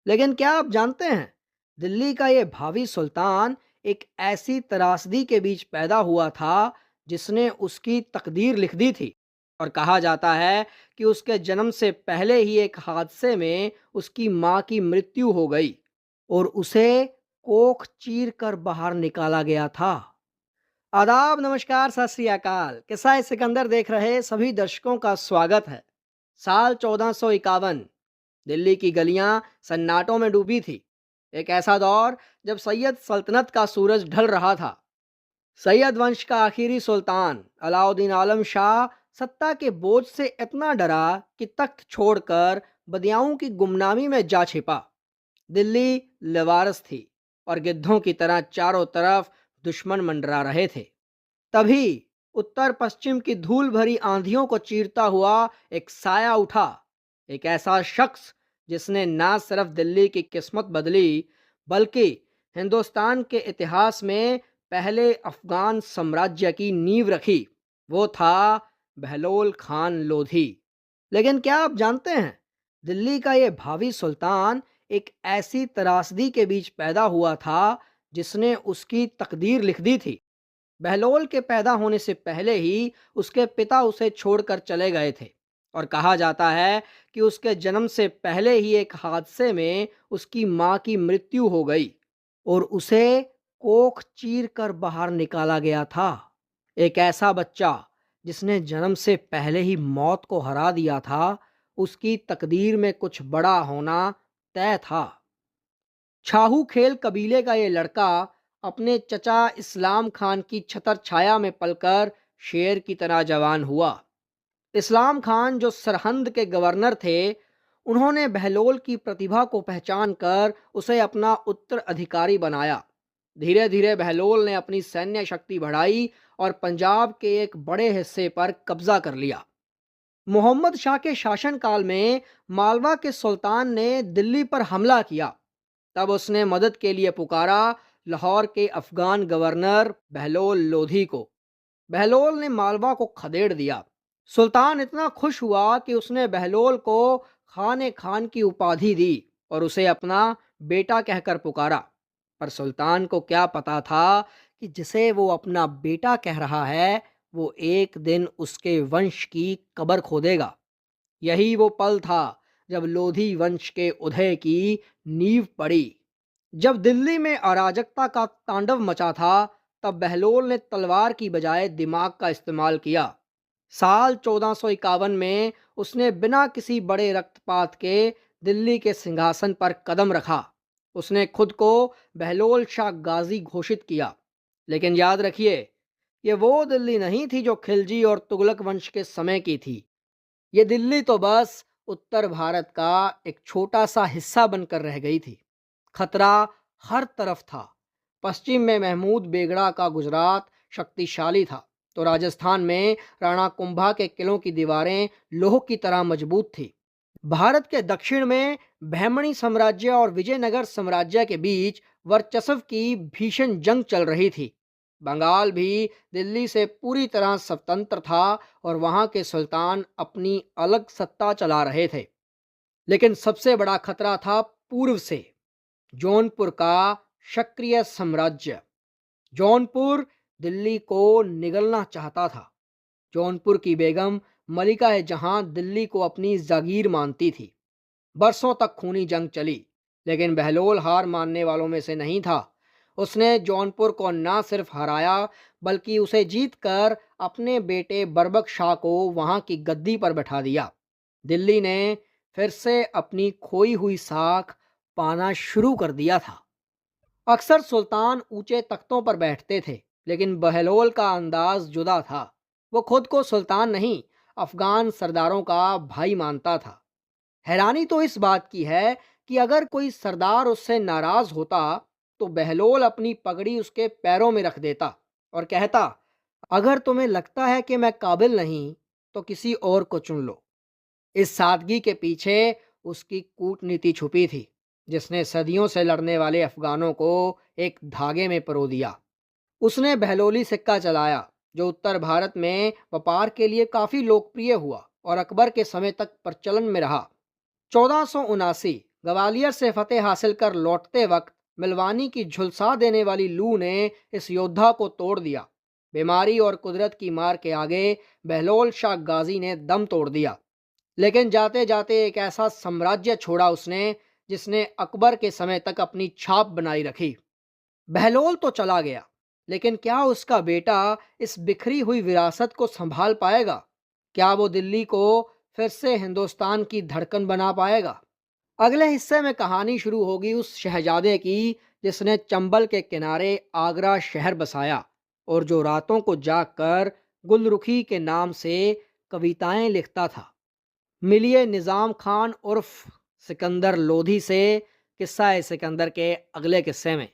लेकिन क्या आप जानते हैं, दिल्ली का ये भावी सुल्तान एक ऐसी त्रासदी के बीच पैदा हुआ था जिसने उसकी तकदीर लिख दी थी। और कहा जाता है कि उसके जन्म से पहले ही एक हादसे में उसकी माँ की मृत्यु हो गई और उसे कोख चीर कर बाहर निकाला गया था। आदाब, नमस्कार, सत श्री अकाल। किस्सा सिकंदर देख रहे सभी दर्शकों का स्वागत है। साल 1451, दिल्ली की गलियां सन्नाटों में डूबी थी। एक ऐसा दौर जब सैयद सल्तनत का सूरज ढल रहा था। सैयद वंश का आखिरी सुल्तान अलाउद्दीन आलम शाह सत्ता के बोझ से इतना डरा कि तख्त छोड़कर बदियाओं की गुमनामी में जा छिपा। दिल्ली लवारस थी और गिद्धों की तरह चारों तरफ दुश्मन मंडरा रहे थे। तभी उत्तर पश्चिम की धूल भरी आंधियों को चीरता हुआ एक साया उठा। एक ऐसा शख्स जिसने ना सिर्फ दिल्ली की किस्मत बदली, बल्कि हिंदुस्तान के इतिहास में पहले अफगान साम्राज्य की नींव रखी। वो था बहलोल खान लोधी। लेकिन क्या आप जानते हैं, दिल्ली का ये भावी सुल्तान एक ऐसी त्रासदी के बीच पैदा हुआ था जिसने उसकी तकदीर लिख दी थी। बहलोल के पैदा होने से पहले ही उसके पिता उसे छोड़कर चले गए थे और कहा जाता है कि उसके जन्म से पहले ही एक हादसे में उसकी माँ की मृत्यु हो गई और उसे कोख चीर कर बाहर निकाला गया था। एक ऐसा बच्चा जिसने जन्म से पहले ही मौत को हरा दिया था, उसकी तकदीर में कुछ बड़ा होना तय था। छाहू खेल कबीले का ये लड़का अपने चचा इस्लाम खान की छतर छाया में पलकर शेर की तरह जवान हुआ। इस्लाम खान जो सरहंद के गवर्नर थे, उन्होंने बहलोल की प्रतिभा को पहचान कर उसे अपना उत्तराधिकारी बनाया। धीरे धीरे बहलोल ने अपनी सैन्य शक्ति बढ़ाई और पंजाब के एक बड़े हिस्से पर कब्जा कर लिया। मोहम्मद शाह के शासनकाल में मालवा के सुल्तान ने दिल्ली पर हमला किया। तब उसने मदद के लिए पुकारा लाहौर के अफगान गवर्नर बहलोल लोधी को। बहलोल ने मालवा को खदेड़ दिया। सुल्तान इतना खुश हुआ कि उसने बहलोल को खाने खान की उपाधि दी और उसे अपना बेटा कहकर पुकारा। पर सुल्तान को क्या पता था कि जिसे वो अपना बेटा कह रहा है, वो एक दिन उसके वंश की कब्र खोदेगा। यही वो पल था जब लोधी वंश के उदय की नींव पड़ी। जब दिल्ली में अराजकता का तांडव मचा था, तब बहलोल ने तलवार की बजाय दिमाग का इस्तेमाल किया। साल 1451 में उसने बिना किसी बड़े रक्तपात के दिल्ली के सिंहासन पर कदम रखा। उसने खुद को बहलोल शाह गाजी घोषित किया। लेकिन याद रखिए, ये वो दिल्ली नहीं थी जो खिलजी और तुगलक वंश के समय की थी। ये दिल्ली तो बस उत्तर भारत का एक छोटा सा हिस्सा बनकर रह गई थी। खतरा हर तरफ था। पश्चिम में महमूद बेगड़ा का गुजरात शक्तिशाली था, तो राजस्थान में राणा कुंभा के किलों की दीवारें लोह की तरह मजबूत थी। भारत के दक्षिण में बहमनी साम्राज्य और विजयनगर साम्राज्य के बीच वर्चस्व की भीषण जंग चल रही थी। बंगाल भी दिल्ली से पूरी तरह स्वतंत्र था और वहां के सुल्तान अपनी अलग सत्ता चला रहे थे। लेकिन सबसे बड़ा खतरा था पूर्व से, जौनपुर का सक्रिय साम्राज्य। जौनपुर दिल्ली को निगलना चाहता था। जौनपुर की बेगम मलिका जहां दिल्ली को अपनी जागीर मानती थी। बरसों तक खूनी जंग चली, लेकिन बहलोल हार मानने वालों में से नहीं था। उसने जौनपुर को न सिर्फ हराया, बल्कि उसे जीतकर अपने बेटे बरबक शाह को वहां की गद्दी पर बैठा दिया। दिल्ली ने फिर से अपनी खोई हुई साख पाना शुरू कर दिया था। अक्सर सुल्तान ऊंचे तख्तों पर बैठते थे, लेकिन बहलोल का अंदाज जुदा था। वो खुद को सुल्तान नहीं, अफगान सरदारों का भाई मानता था। हैरानी तो इस बात की है कि अगर कोई सरदार उससे नाराज होता, तो बहलोल अपनी पगड़ी उसके पैरों में रख देता और कहता, अगर तुम्हें लगता है कि मैं काबिल नहीं, तो किसी और को चुन लो। इस सादगी के पीछे उसकी कूटनीति छुपी थी, जिसने सदियों से लड़ने वाले अफगानों को एक धागे में पिरो दिया। उसने बहलोली सिक्का चलाया, जो उत्तर भारत में व्यापार के लिए काफी लोकप्रिय हुआ और अकबर के समय तक प्रचलन में रहा। 1479 ग्वालियर से फतेह हासिल कर लौटते वक्त मिलवानी की झुलसा देने वाली लू ने इस योद्धा को तोड़ दिया। बीमारी और कुदरत की मार के आगे बहलोल शाह गाजी ने दम तोड़ दिया, लेकिन जाते जाते एक ऐसा साम्राज्य छोड़ा उसने जिसने अकबर के समय तक अपनी छाप बनाई रखी। बहलोल तो चला गया, लेकिन क्या उसका बेटा इस बिखरी हुई विरासत को संभाल पाएगा? क्या वो दिल्ली को फिर से हिंदुस्तान की धड़कन बना पाएगा? अगले हिस्से में कहानी शुरू होगी उस शहजादे की जिसने चंबल के किनारे आगरा शहर बसाया और जो रातों को जागकर गुलरुखी के नाम से कविताएं लिखता था। मिलिए निज़ाम खान उर्फ सिकंदर लोधी से किस्सा सिकंदर के अगले किस्से में।